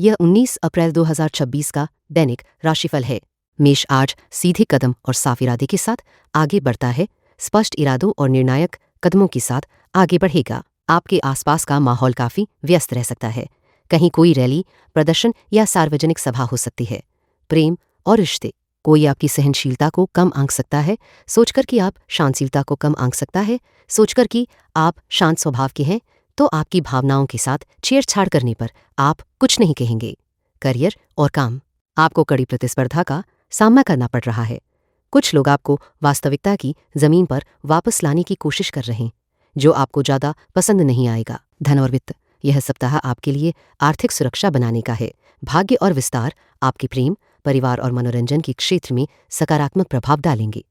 यह 19 अप्रैल 2026 का दैनिक राशिफल है। मेष आज सीधे कदम और साफ इरादे के साथ आगे बढ़ता है। स्पष्ट इरादों और निर्णायक कदमों के साथ आगे बढ़ेगा। आपके आसपास का माहौल काफी व्यस्त रह सकता है। कहीं कोई रैली, प्रदर्शन या सार्वजनिक सभा हो सकती है। प्रेम और रिश्ते, कोई आपकी सहनशीलता को कम आंक सकता है, सोचकर कि आप शांतशीलता को कम आंक सकता है, सोचकर कि आप शांत स्वभाव के हैं, तो आपकी भावनाओं के साथ छेड़छाड़ करने पर आप कुछ नहीं कहेंगे। करियर और काम, आपको कड़ी प्रतिस्पर्धा का सामना करना पड़ रहा है। कुछ लोग आपको वास्तविकता की जमीन पर वापस लाने की कोशिश कर रहे हैं, जो आपको ज्यादा पसंद नहीं आएगा। धन और वित्त, यह सप्ताह आपके लिए आर्थिक सुरक्षा बनाने का है। भाग्य और विस्तार आपके प्रेम, परिवार और मनोरंजन के क्षेत्र में सकारात्मक प्रभाव डालेंगे।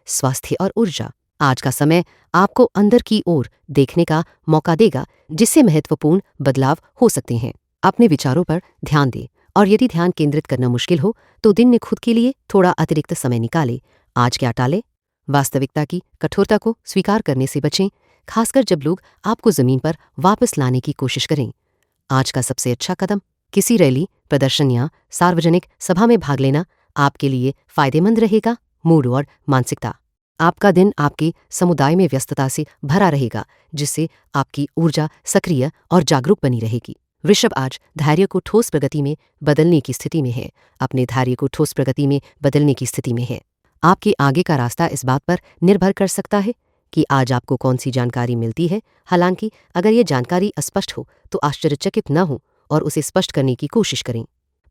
स्वास्थ्य और ऊर्जा, आज का समय आपको अंदर की ओर देखने का मौका देगा, जिससे महत्वपूर्ण बदलाव हो सकते हैं। अपने विचारों पर ध्यान दें, और यदि ध्यान केंद्रित करना मुश्किल हो तो दिन में खुद के लिए थोड़ा अतिरिक्त समय निकालें। आज क्या टालें? वास्तविकता की कठोरता को स्वीकार करने से बचें, खासकर जब लोग आपको जमीन पर वापस लाने की कोशिश करें। आज का सबसे अच्छा कदम, किसी रैली, प्रदर्शन या सार्वजनिक सभा में भाग लेना आपके लिए फायदेमंद रहेगा। मूड और मानसिकता, आपका दिन आपके समुदाय में व्यस्तता से भरा रहेगा, जिससे आपकी ऊर्जा सक्रिय और जागरूक बनी रहेगी। वृषभ आज धैर्य को ठोस प्रगति में बदलने की स्थिति में है। अपने धैर्य को ठोस प्रगति में बदलने की स्थिति में है। आपके आगे का रास्ता इस बात पर निर्भर कर सकता है कि आज आपको कौन सी जानकारी मिलती है। हालांकि अगर ये जानकारी अस्पष्ट हो तो आश्चर्यचकित न हो और उसे स्पष्ट करने की कोशिश करें।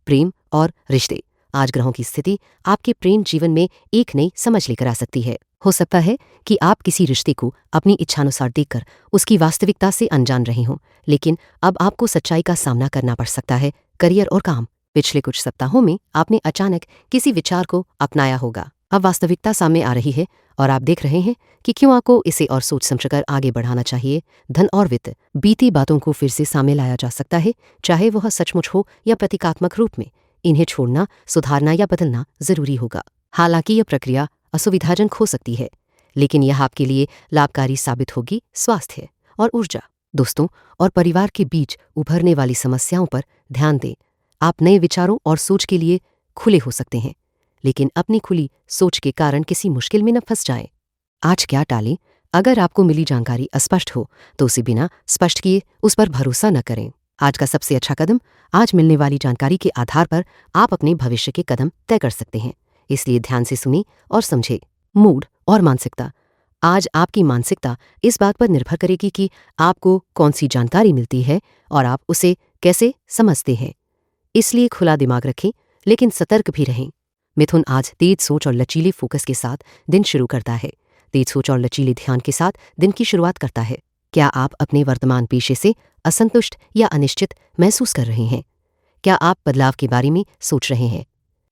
प्रेम और रिश्ते, आज ग्रहों की स्थिति आपके प्रेम जीवन में एक नई समझ लेकर आ सकती है। हो सकता है कि आप किसी रिश्ते को अपनी इच्छानुसार देखकर उसकी वास्तविकता से अनजान रहे हों, लेकिन अब आपको सच्चाई का सामना करना पड़ सकता है। करियर और काम, पिछले कुछ सप्ताहों में आपने अचानक किसी विचार को अपनाया होगा। अब वास्तविकता सामने आ रही है और आप देख रहे हैं कि क्यों आपको इसे और सोच समझकर आगे बढ़ाना चाहिए। धन और वित्त, बीती बातों को फिर से सामने लाया जा सकता है, चाहे वह सचमुच हो या प्रतीकात्मक रूप में। इन्हें छोड़ना, सुधारना या बदलना जरूरी होगा। हालांकि यह प्रक्रिया असुविधाजनक हो सकती है, लेकिन यह आपके लिए लाभकारी साबित होगी। स्वास्थ्य और ऊर्जा, दोस्तों और परिवार के बीच उभरने वाली समस्याओं पर ध्यान दें। आप नए विचारों और सोच के लिए खुले हो सकते हैं, लेकिन अपनी खुली सोच के कारण किसी मुश्किल में न फंस जाएं। आज क्या टालें? अगर आपको मिली जानकारी अस्पष्ट हो तो उसे बिना स्पष्ट किए उस पर भरोसा न करें। आज का सबसे अच्छा कदम, आज मिलने वाली जानकारी के आधार पर आप अपने भविष्य के कदम तय कर सकते हैं, इसलिए ध्यान से सुनें और समझें। मूड और मानसिकता, आज आपकी मानसिकता इस बात पर निर्भर करेगी कि आपको कौन सी जानकारी मिलती है और आप उसे कैसे समझते हैं। इसलिए खुला दिमाग रखें, लेकिन सतर्क भी रहें। मिथुन आज तेज सोच और लचीले फोकस के साथ दिन शुरू करता है। तेज सोच और लचीले ध्यान के साथ दिन की शुरुआत करता है। क्या आप अपने वर्तमान पेशे से असंतुष्ट या अनिश्चित महसूस कर रहे हैं? क्या आप बदलाव के बारे में सोच रहे हैं?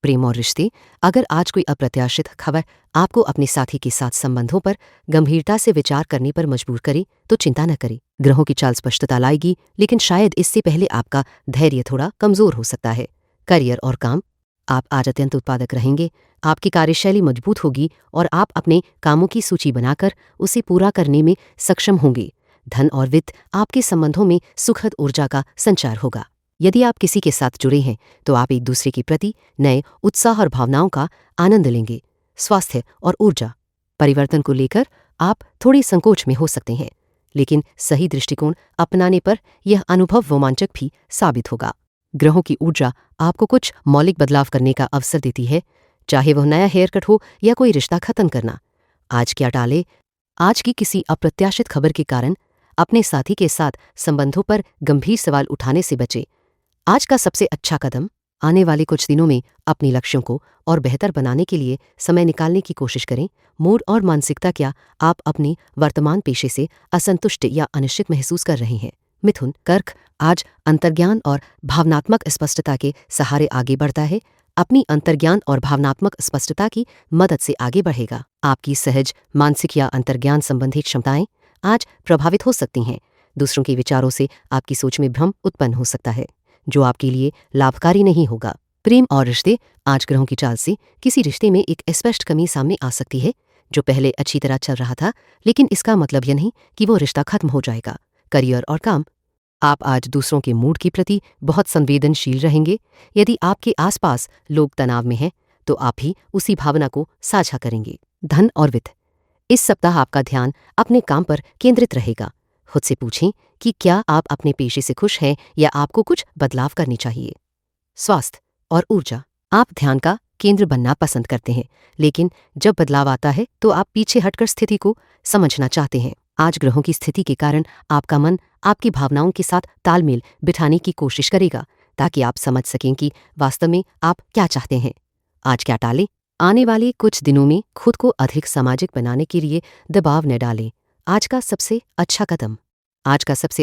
प्रेम और रिश्ते, अगर आज कोई अप्रत्याशित खबर आपको अपने साथी के साथ संबंधों पर गंभीरता से विचार करने पर मजबूर करे तो चिंता न करें। ग्रहों की चाल स्पष्टता लाएगी, लेकिन शायद इससे पहले आपका धैर्य थोड़ा कमजोर हो सकता है। करियर और काम, आप आज अत्यंत उत्पादक रहेंगे। आपकी कार्यशैली मजबूत होगी और आप अपने कामों की सूची बनाकर उसे पूरा करने में सक्षम होंगे। धन और वित्त, आपके संबंधों में सुखद ऊर्जा का संचार होगा। यदि आप किसी के साथ जुड़े हैं तो आप एक दूसरे के प्रति नए उत्साह और भावनाओं का आनंद लेंगे। स्वास्थ्य और ऊर्जा, परिवर्तन को लेकर आप थोड़ी संकोच में हो सकते हैं, लेकिन सही दृष्टिकोण अपनाने पर यह अनुभव रोमांचक भी साबित होगा। ग्रहों की ऊर्जा आपको कुछ मौलिक बदलाव करने का अवसर देती है, चाहे वह नया हेयर कट हो या कोई रिश्ता खत्म करना। आज क्या टाले? आज की किसी अप्रत्याशित खबर के कारण अपने साथी के साथ संबंधों पर गंभीर सवाल उठाने से बचें। आज का सबसे अच्छा कदम, आने वाले कुछ दिनों में अपने लक्ष्यों को और बेहतर बनाने के लिए समय निकालने की कोशिश करें। मूड और मानसिकता, क्या आप अपने वर्तमान पेशे से असंतुष्ट या अनिश्चित महसूस कर रहे हैं? मिथुन, कर्क आज अंतर्ज्ञान और भावनात्मक स्पष्टता के सहारे आगे बढ़ता है। अपनी अंतर्ज्ञान और भावनात्मक स्पष्टता की मदद से आगे बढ़ेगा। आपकी सहज मानसिक या अंतर्ज्ञान संबंधी क्षमताएं आज प्रभावित हो सकती हैं। दूसरों के विचारों से आपकी सोच में भ्रम उत्पन्न हो सकता है, जो आपके लिए लाभकारी नहीं होगा। प्रेम और रिश्ते, आज ग्रहों की चाल से किसी रिश्ते में एक स्पष्ट कमी सामने आ सकती है, जो पहले अच्छी तरह चल रहा था, लेकिन इसका मतलब यह नहीं कि वो रिश्ता खत्म हो जाएगा। करियर और काम, आप आज दूसरों के मूड के प्रति बहुत संवेदनशील रहेंगे। यदि आपके आसपास लोग तनाव में हैं तो आप भी उसी भावना को साझा करेंगे। धन और वित्त, इस सप्ताह आपका ध्यान अपने काम पर केंद्रित रहेगा। खुद से पूछें कि क्या आप अपने पेशे से खुश हैं या आपको कुछ बदलाव करनी चाहिए। स्वास्थ्य और ऊर्जा, आप ध्यान का केंद्र बनना पसंद करते हैं, लेकिन जब बदलाव आता है तो आप पीछे हटकर स्थिति को समझना चाहते हैं। आज ग्रहों की स्थिति के कारण आपका मन आपकी भावनाओं के साथ तालमेल बिठाने की कोशिश करेगा, ताकि आप समझ सकें कि वास्तव में आप क्या चाहते हैं। आज क्या टालें? आने वाले कुछ दिनों में खुद को अधिक सामाजिक बनाने के लिए दबाव न डालें। आज का सबसे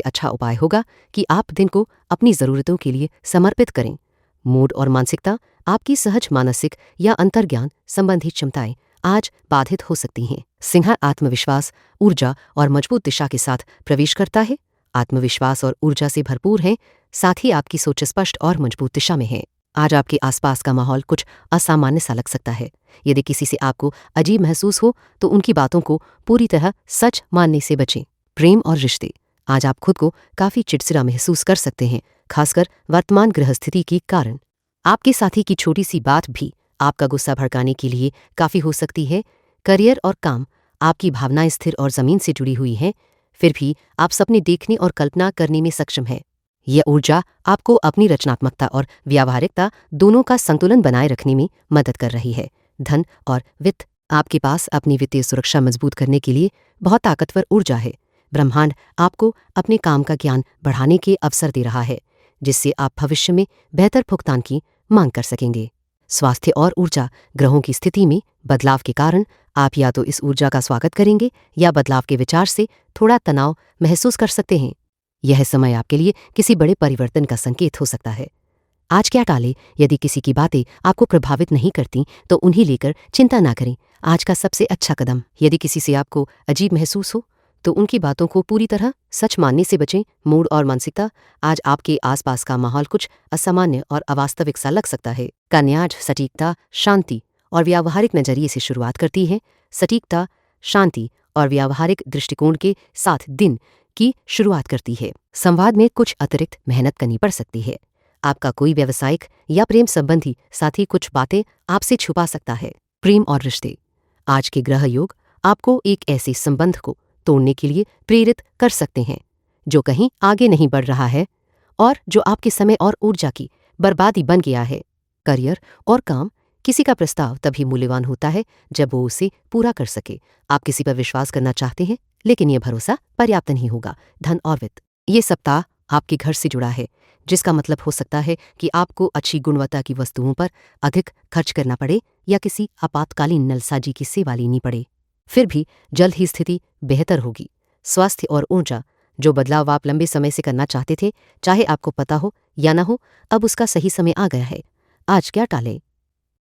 अच्छा उपाय होगा कि आप दिन को अपनी ज़रूरतों के लिए समर्पित करें। मूड और मानसिकता, आपकी सहज मानसिक या अंतर्ज्ञान संबंधी क्षमताएं आज बाधित हो सकती हैं। सिंह, आत्मविश्वास, ऊर्जा और मजबूत दिशा के साथ प्रवेश करता है। आत्मविश्वास और ऊर्जा से भरपूर है, साथ ही आपकी सोच स्पष्ट और मजबूत दिशा में है। आज आपके आसपास का माहौल कुछ असामान्य सा लग सकता है। यदि किसी से आपको अजीब महसूस हो तो उनकी बातों को पूरी तरह सच मानने से बचें। प्रेम और रिश्ते, आज आप खुद को काफी चिड़चिड़ा महसूस कर सकते हैं, खासकर वर्तमान गृहस्थिति के कारण। आपके साथी की छोटी सी बात भी आपका गुस्सा भड़काने के लिए काफी हो सकती है। करियर और काम, आपकी भावनाएं स्थिर और जमीन से जुड़ी हुई हैं, फिर भी आप सपने देखने और कल्पना करने में सक्षम हैं। यह ऊर्जा आपको अपनी रचनात्मकता और व्यावहारिकता दोनों का संतुलन बनाए रखने में मदद कर रही है। धन और वित्त, आपके पास अपनी वित्तीय सुरक्षा मजबूत करने के लिए बहुत ताकतवर ऊर्जा है। ब्रह्मांड आपको अपने काम का ज्ञान बढ़ाने के अवसर दे रहा है, जिससे आप भविष्य में बेहतर भुगतान की मांग कर सकेंगे। स्वास्थ्य और ऊर्जा, ग्रहों की स्थिति में बदलाव के कारण आप या तो इस ऊर्जा का स्वागत करेंगे या बदलाव के विचार से थोड़ा तनाव महसूस कर सकते हैं। यह समय आपके लिए किसी बड़े परिवर्तन का संकेत हो सकता है। आज क्या टालें? यदि किसी की बातें आपको प्रभावित नहीं करती तो उन्हें लेकर चिंता ना करें। आज का सबसे अच्छा कदम, यदि किसी से आपको अजीब महसूस हो तो उनकी बातों को पूरी तरह सच मानने से बचें। मूड और मानसिकता, आज आपके आसपास का माहौल कुछ असामान्य और अवास्तविक सा लग सकता है। कन्या, आज सटीकता, शांति और व्यावहारिक नजरिए से शुरुआत करती है। सटीकता, शांति और व्यावहारिक दृष्टिकोण के साथ दिन की शुरुआत करती है। संवाद में कुछ अतिरिक्त मेहनत करनी पड़ सकती है। आपका कोई व्यावसायिक या प्रेम संबंधी साथी कुछ बातें आपसे छुपा सकता है। प्रेम और रिश्ते, आज के ग्रह योग आपको एक ऐसे संबंध को तोड़ने के लिए प्रेरित कर सकते हैं जो कहीं आगे नहीं बढ़ रहा है और जो आपके समय और ऊर्जा की बर्बादी बन गया है। करियर और काम, किसी का प्रस्ताव तभी मूल्यवान होता है जब वो उसे पूरा कर सके। आप किसी पर विश्वास करना चाहते हैं, लेकिन यह भरोसा पर्याप्त नहीं होगा। धन और वित्त, ये सप्ताह आपके घर से जुड़ा है, जिसका मतलब हो सकता है कि आपको अच्छी गुणवत्ता की वस्तुओं पर अधिक खर्च करना पड़े या किसी आपातकालीन नलसाजी की सेवा लेनी पड़े। फिर भी जल्द ही स्थिति बेहतर होगी। स्वास्थ्य और ऊर्जा, जो बदलाव आप लंबे समय से करना चाहते थे, चाहे आपको पता हो या न हो, अब उसका सही समय आ गया है। आज क्या टालें?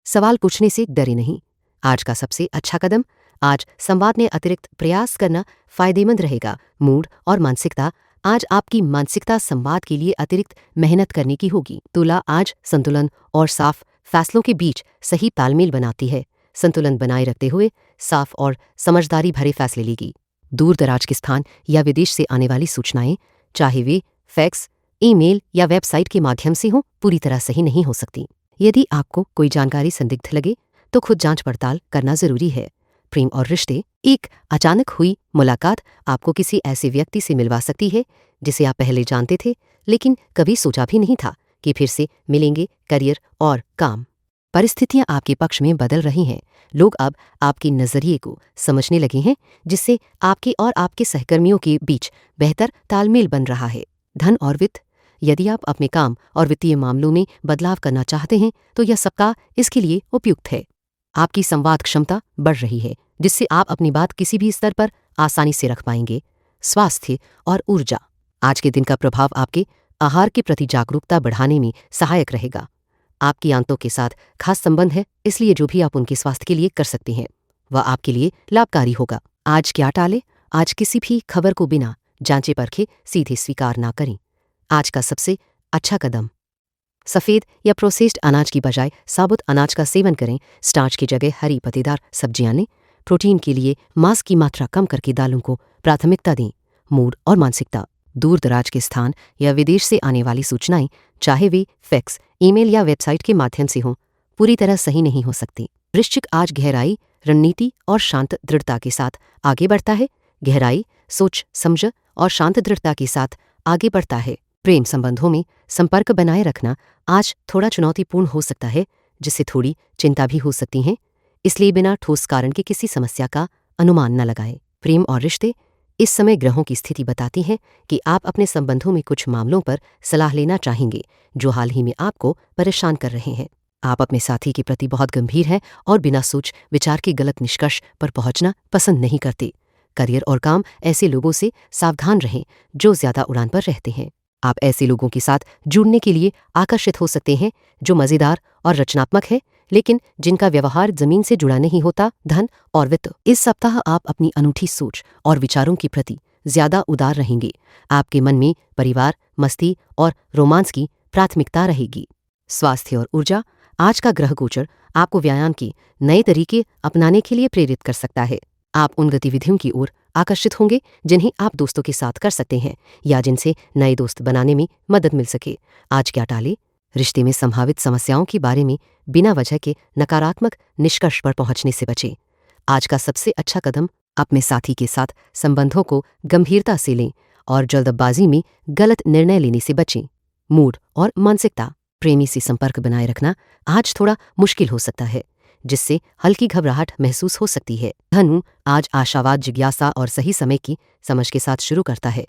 सवाल पूछने से डरे नहीं। आज का सबसे अच्छा कदम, आज संवाद में अतिरिक्त प्रयास करना फायदेमंद रहेगा। मूड और मानसिकता, आज आपकी मानसिकता संवाद के लिए अतिरिक्त मेहनत करने की होगी। तुला, आज संतुलन और साफ फैसलों के बीच सही तालमेल बनाती है। संतुलन बनाए रखते हुए साफ और समझदारी भरे फैसले लेगी। दूर दराज के स्थान या विदेश से आने वाली सूचनाएं, चाहे वे फैक्स, ईमेल या वेबसाइट के माध्यम से हों, पूरी तरह सही नहीं हो सकती। यदि आपको कोई जानकारी संदिग्ध लगे तो खुद जांच पड़ताल करना जरूरी है। प्रेम और रिश्ते, एक अचानक हुई मुलाकात आपको किसी ऐसे व्यक्ति से मिलवा सकती है जिसे आप पहले जानते थे, लेकिन कभी सोचा भी नहीं था कि फिर से मिलेंगे। करियर और काम, परिस्थितियां आपके पक्ष में बदल रही हैं। लोग अब आपके नजरिए को समझने लगे हैं, जिससे आपके और आपके सहकर्मियों के बीच बेहतर तालमेल बन रहा है। धन और वित्त, यदि आप अपने काम और वित्तीय मामलों में बदलाव करना चाहते हैं तो यह सप्ताह इसके लिए उपयुक्त है। आपकी संवाद क्षमता बढ़ रही है, जिससे आप अपनी बात किसी भी स्तर पर आसानी से रख पाएंगे। स्वास्थ्य और ऊर्जा, आज के दिन का प्रभाव आपके आहार के प्रति जागरूकता बढ़ाने में सहायक रहेगा। आपकी आंतों के साथ खास संबंध है, इसलिए जो भी आप उनके स्वास्थ्य के लिए कर सकते हैं वह आपके लिए लाभकारी होगा। आज क्या टालें? आज किसी भी खबर को बिना जांचे परखे सीधे स्वीकार ना करें। आज का सबसे अच्छा कदम, सफ़ेद या प्रोसेस्ड अनाज की बजाय साबुत अनाज का सेवन करें। स्टार्च की जगह हरी पत्तेदार सब्जियां लें। प्रोटीन के लिए मांस की मात्रा कम करके दालों को प्राथमिकता दें। मूड और मानसिकता, दूर दराज के स्थान या विदेश से आने वाली सूचनाएं, चाहे वे फैक्स, ईमेल या वेबसाइट के माध्यम से हों, पूरी तरह सही नहीं हो सकती। वृश्चिक आज गहराई, रणनीति और शांत दृढ़ता के साथ आगे बढ़ता है। गहराई, सोच समझ और शांत दृढ़ता के साथ आगे बढ़ता है। प्रेम संबंधों में संपर्क बनाए रखना आज थोड़ा चुनौतीपूर्ण हो सकता है, जिससे थोड़ी चिंता भी हो सकती है। इसलिए बिना ठोस कारण के किसी समस्या का अनुमान न लगाएं। प्रेम और रिश्ते, इस समय ग्रहों की स्थिति बताती है कि आप अपने संबंधों में कुछ मामलों पर सलाह लेना चाहेंगे जो हाल ही में आपको परेशान कर रहे हैं। आप अपने साथी के प्रति बहुत गंभीर हैं और बिना सोच विचार के गलत निष्कर्ष पर पहुंचना पसंद नहीं करते। करियर और काम, ऐसे लोगों से सावधान रहें जो ज्यादा उड़ान पर रहते हैं। आप ऐसे लोगों के साथ जुड़ने के लिए आकर्षित हो सकते हैं जो मजेदार और रचनात्मक है, लेकिन जिनका व्यवहार जमीन से जुड़ा नहीं होता। धन और वित्त, इस सप्ताह आप अपनी अनूठी सोच और विचारों के प्रति ज्यादा उदार रहेंगे। आपके मन में परिवार, मस्ती और रोमांस की प्राथमिकता रहेगी। स्वास्थ्य और ऊर्जा, आज का ग्रह गोचर आपको व्यायाम के नए तरीके अपनाने के लिए प्रेरित कर सकता है। आप उन गतिविधियों की ओर आकर्षित होंगे जिन्हें आप दोस्तों के साथ कर सकते हैं या जिनसे नए दोस्त बनाने में मदद मिल सके। आज क्या टालें? रिश्ते में संभावित समस्याओं के बारे में बिना वजह के नकारात्मक निष्कर्ष पर पहुंचने से बचें। आज का सबसे अच्छा कदम अपने साथी के साथ संबंधों को गंभीरता से लें और जल्दबाजी में गलत निर्णय लेने से बचें। मूड और मानसिकता, प्रेमी से संपर्क बनाए रखना आज थोड़ा मुश्किल हो सकता है, जिससे हल्की घबराहट महसूस हो सकती है। धनु आज आशावाद, जिज्ञासा और सही समय की समझ के साथ शुरू करता है।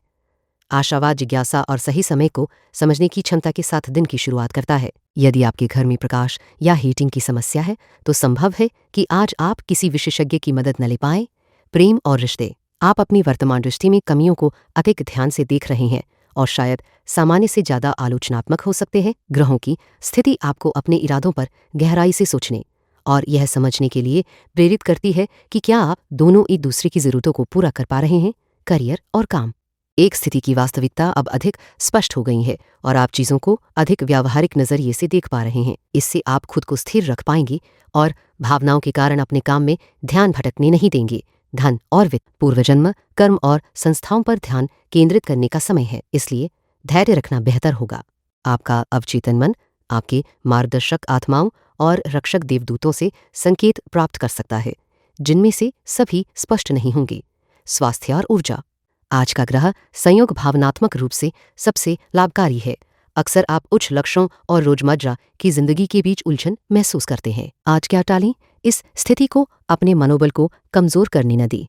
आशावाद, जिज्ञासा और सही समय को समझने की क्षमता के साथ दिन की शुरुआत करता है। यदि आपके घर में प्रकाश या हीटिंग की समस्या है तो संभव है कि आज आप किसी विशेषज्ञ की मदद न ले पाएं। प्रेम और रिश्ते, आप अपनी वर्तमान रिश्ते में कमियों को अधिक ध्यान से देख रहे हैं और शायद सामान्य से ज्यादा आलोचनात्मक हो सकते हैं। ग्रहों की स्थिति आपको अपने इरादों पर गहराई से सोचने और यह समझने के लिए प्रेरित करती है कि क्या आप दोनों एक दूसरे की जरूरतों को पूरा कर पा रहे हैं। करियर और काम, एक स्थिति की वास्तविकता अब अधिक स्पष्ट हो गई है और आप चीजों को अधिक व्यावहारिक नजरिए से देख पा रहे हैं। इससे आप खुद को स्थिर रख पाएंगे और भावनाओं के कारण अपने काम में ध्यान भटकने नहीं देंगे। धन और वित्त, पूर्वजन्म, कर्म और संस्थाओं पर ध्यान केंद्रित करने का समय है, इसलिए धैर्य रखना बेहतर होगा। आपका अवचेतन मन आपके मार्गदर्शक आत्माओं और रक्षक देवदूतों से संकेत प्राप्त कर सकता है, जिनमें से सभी स्पष्ट नहीं होंगे। स्वास्थ्य और ऊर्जा, आज का ग्रह संयोग भावनात्मक रूप से सबसे लाभकारी है। अक्सर आप उच्च लक्ष्यों और रोजमर्रा की जिंदगी के बीच उलझन महसूस करते हैं। आज क्या टालें? इस स्थिति को अपने मनोबल को कमजोर करने न दें।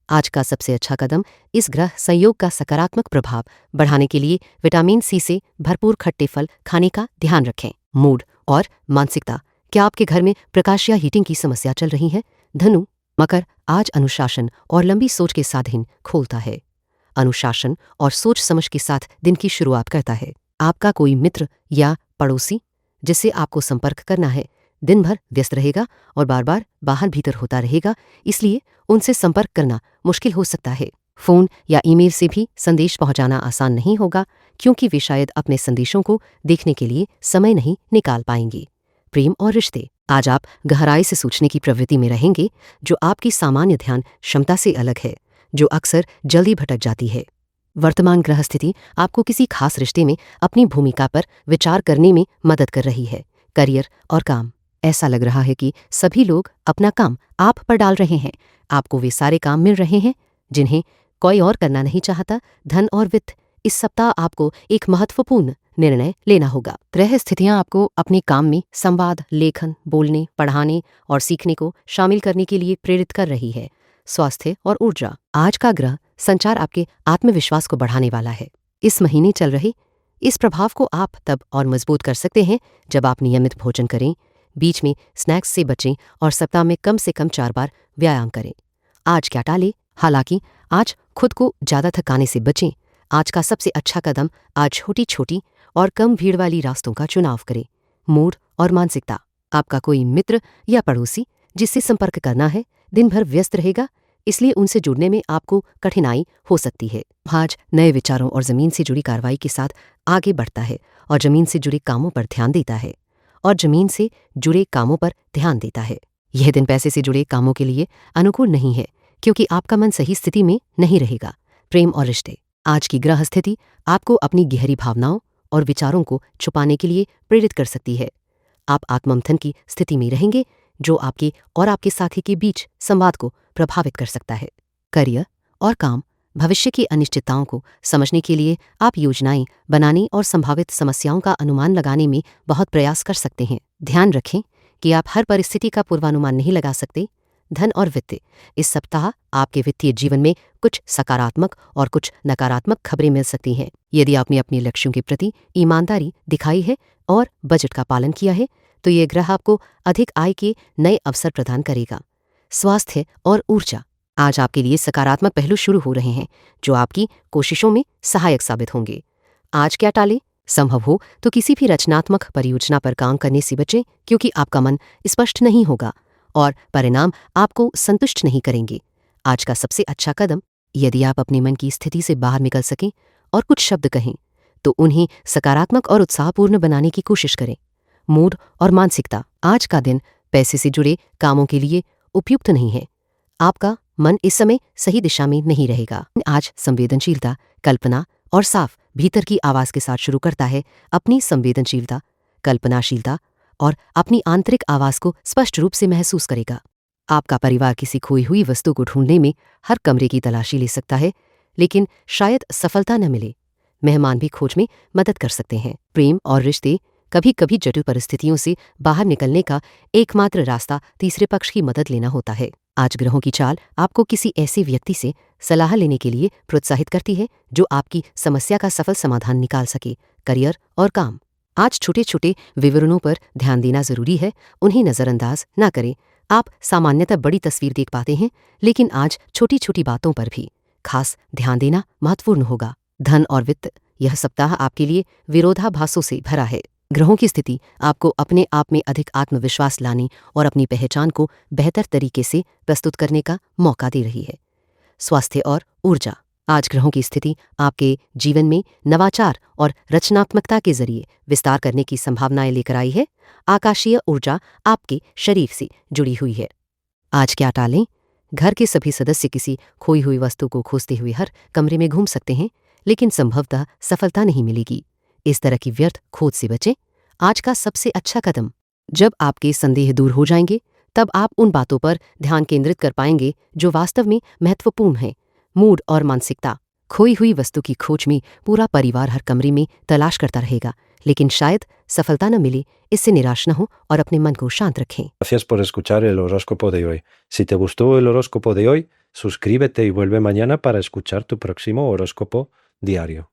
आज का सबसे अच्छा कदम इस ग्रह संयोग का सकारात्मक प्रभाव बढ़ाने के लिए विटामिन सी से भरपूर खट्टे फल खाने का ध्यान रखें। मूड और मानसिकता, क्या आपके घर में प्रकाश या हीटिंग की समस्या चल रही है? धनु, मकर आज अनुशासन और लंबी सोच के साथ दिन खोलता है। अनुशासन और सोच समझ के साथ दिन की शुरुआत करता है। आपका कोई मित्र या पड़ोसी जिससे आपको संपर्क करना है दिन भर व्यस्त रहेगा और बार बार बाहर भीतर होता रहेगा, इसलिए उनसे संपर्क करना मुश्किल हो सकता है। फोन या ईमेल से भी संदेश पहुंचाना आसान नहीं होगा क्योंकि वे शायद अपने संदेशों को देखने के लिए समय नहीं निकाल पाएंगे। प्रेम और रिश्ते, आज आप गहराई से सोचने की प्रवृत्ति में रहेंगे जो आपकी सामान्य ध्यान क्षमता से अलग है, जो अक्सर जल्दी भटक जाती है। वर्तमान ग्रह स्थिति आपको किसी खास रिश्ते में अपनी भूमिका पर विचार करने में मदद कर रही है। करियर और काम, ऐसा लग रहा है कि सभी लोग अपना काम आप पर डाल रहे हैं। आपको वे सारे काम मिल रहे हैं जिन्हें कोई और करना नहीं चाहता। धन और वित्त, इस सप्ताह आपको एक महत्वपूर्ण निर्णय लेना होगा। ग्रह स्थितियां आपको अपने काम में संवाद, लेखन, बोलने, पढ़ाने और सीखने को शामिल करने के लिए प्रेरित कर रही है। स्वास्थ्य और ऊर्जा, आज का ग्रह संचार आपके आत्मविश्वास को बढ़ाने वाला है। इस महीने चल रहे इस प्रभाव को आप तब और मजबूत कर सकते हैं जब आप नियमित भोजन करें, बीच में स्नैक्स से बचें और सप्ताह में कम से कम 4 बार व्यायाम करें। आज क्या टालें? हालांकि आज खुद को ज़्यादा थकाने से बचें। आज का सबसे अच्छा कदम आज छोटी छोटी और कम भीड़ वाली रास्तों का चुनाव करें। मूड और मानसिकता, आपका कोई मित्र या पड़ोसी जिससे संपर्क करना है दिन भर व्यस्त रहेगा, इसलिए उनसे जुड़ने में आपको कठिनाई हो सकती है। आज नए विचारों और ज़मीन से जुड़ी कार्रवाई के साथ आगे बढ़ता है और ज़मीन से जुड़े कामों पर ध्यान देता है यह दिन पैसे से जुड़े कामों के लिए अनुकूल नहीं है क्योंकि आपका मन सही स्थिति में नहीं रहेगा। प्रेम और रिश्ते, आज की ग्रह स्थिति आपको अपनी गहरी भावनाओं और विचारों को छुपाने के लिए प्रेरित कर सकती है। आप आत्ममंथन की स्थिति में रहेंगे, जो आपके और आपके साथी के बीच संवाद को प्रभावित कर सकता है। करियर और काम, भविष्य की अनिश्चितताओं को समझने के लिए आप योजनाएं बनाने और संभावित समस्याओं का अनुमान लगाने में बहुत प्रयास कर सकते हैं। ध्यान रखें कि आप हर परिस्थिति का पूर्वानुमान नहीं लगा सकते। धन और वित्त, इस सप्ताह आपके वित्तीय जीवन में कुछ सकारात्मक और कुछ नकारात्मक खबरें मिल सकती हैं। यदि आपने अपने लक्ष्यों के प्रति ईमानदारी दिखाई है और बजट का पालन किया है, तो ये ग्रह आपको अधिक आय के नए अवसर प्रदान करेगा। स्वास्थ्य और ऊर्जा, आज आपके लिए सकारात्मक पहलू शुरू हो रहे हैं, जो आपकी कोशिशों में सहायक साबित होंगे। आज क्या टालें? संभव हो तो किसी भी रचनात्मक परियोजना पर काम करने से बचें, क्योंकि आपका मन स्पष्ट नहीं होगा और परिणाम आपको संतुष्ट नहीं करेंगे। आज का सबसे अच्छा कदम, यदि आप अपने मन की स्थिति से बाहर निकल सकें और कुछ शब्द कहें, तो उन्हें सकारात्मक और उत्साहपूर्ण बनाने की कोशिश करें। मूड और मानसिकता, आज का दिन पैसे से जुड़े कामों के लिए उपयुक्त नहीं है। आपका मन इस समय सही दिशा में नहीं रहेगा। आज संवेदनशीलता, कल्पना और साफ भीतर की आवाज के साथ शुरू करता है। अपनी संवेदनशीलता, कल्पनाशीलता और अपनी आंतरिक आवाज को स्पष्ट रूप से महसूस करेगा। आपका परिवार किसी खोई हुई वस्तु को ढूंढने में हर कमरे की तलाशी ले सकता है, लेकिन शायद सफलता न मिले। मेहमान भी खोज में मदद कर सकते हैं। प्रेम और रिश्ते, कभी कभी जटिल परिस्थितियों से बाहर निकलने का एकमात्र रास्ता तीसरे पक्ष की मदद लेना होता है। आज ग्रहों की चाल आपको किसी ऐसे व्यक्ति से सलाह लेने के लिए प्रोत्साहित करती है, जो आपकी समस्या का सफल समाधान निकाल सके। करियर और काम, आज छोटे छोटे विवरणों पर ध्यान देना जरूरी है, उन्हें नजरअंदाज न करें। आप सामान्यतः बड़ी तस्वीर देख पाते हैं, लेकिन आज छोटी छोटी बातों पर भी खास ध्यान देना महत्वपूर्ण होगा। धन और वित्त, यह सप्ताह आपके लिए विरोधाभासों से भरा है। ग्रहों की स्थिति आपको अपने आप में अधिक आत्मविश्वास लाने और अपनी पहचान को बेहतर तरीके से प्रस्तुत करने का मौका दे रही है। स्वास्थ्य और ऊर्जा, आज ग्रहों की स्थिति आपके जीवन में नवाचार और रचनात्मकता के जरिए विस्तार करने की संभावनाएं लेकर आई है। आकाशीय ऊर्जा आपके शरीर से जुड़ी हुई है। आज क्या टालें? घर के सभी सदस्य किसी खोई हुई वस्तु को खोजते हुए हर कमरे में घूम सकते हैं, लेकिन संभवतः सफलता नहीं मिलेगी। इस तरह की व्यर्थ खोज से बचें। आज का सबसे अच्छा कदम, जब आपके संदेह दूर हो जाएंगे, तब आप उन बातों पर ध्यान केंद्रित कर पाएंगे जो वास्तव में महत्वपूर्ण हैं। मूड और मानसिकता, खोई हुई वस्तु की खोज में पूरा परिवार हर कमरे में तलाश करता रहेगा, लेकिन शायद सफलता न मिले। इससे निराश न हो और अपने मन को शांत रखें। Gracias por escuchar el horóscopo de hoy. Si te gustó el horóscopo de hoy, suscríbete y vuelve mañana para escuchar tu próximo horóscopo diario.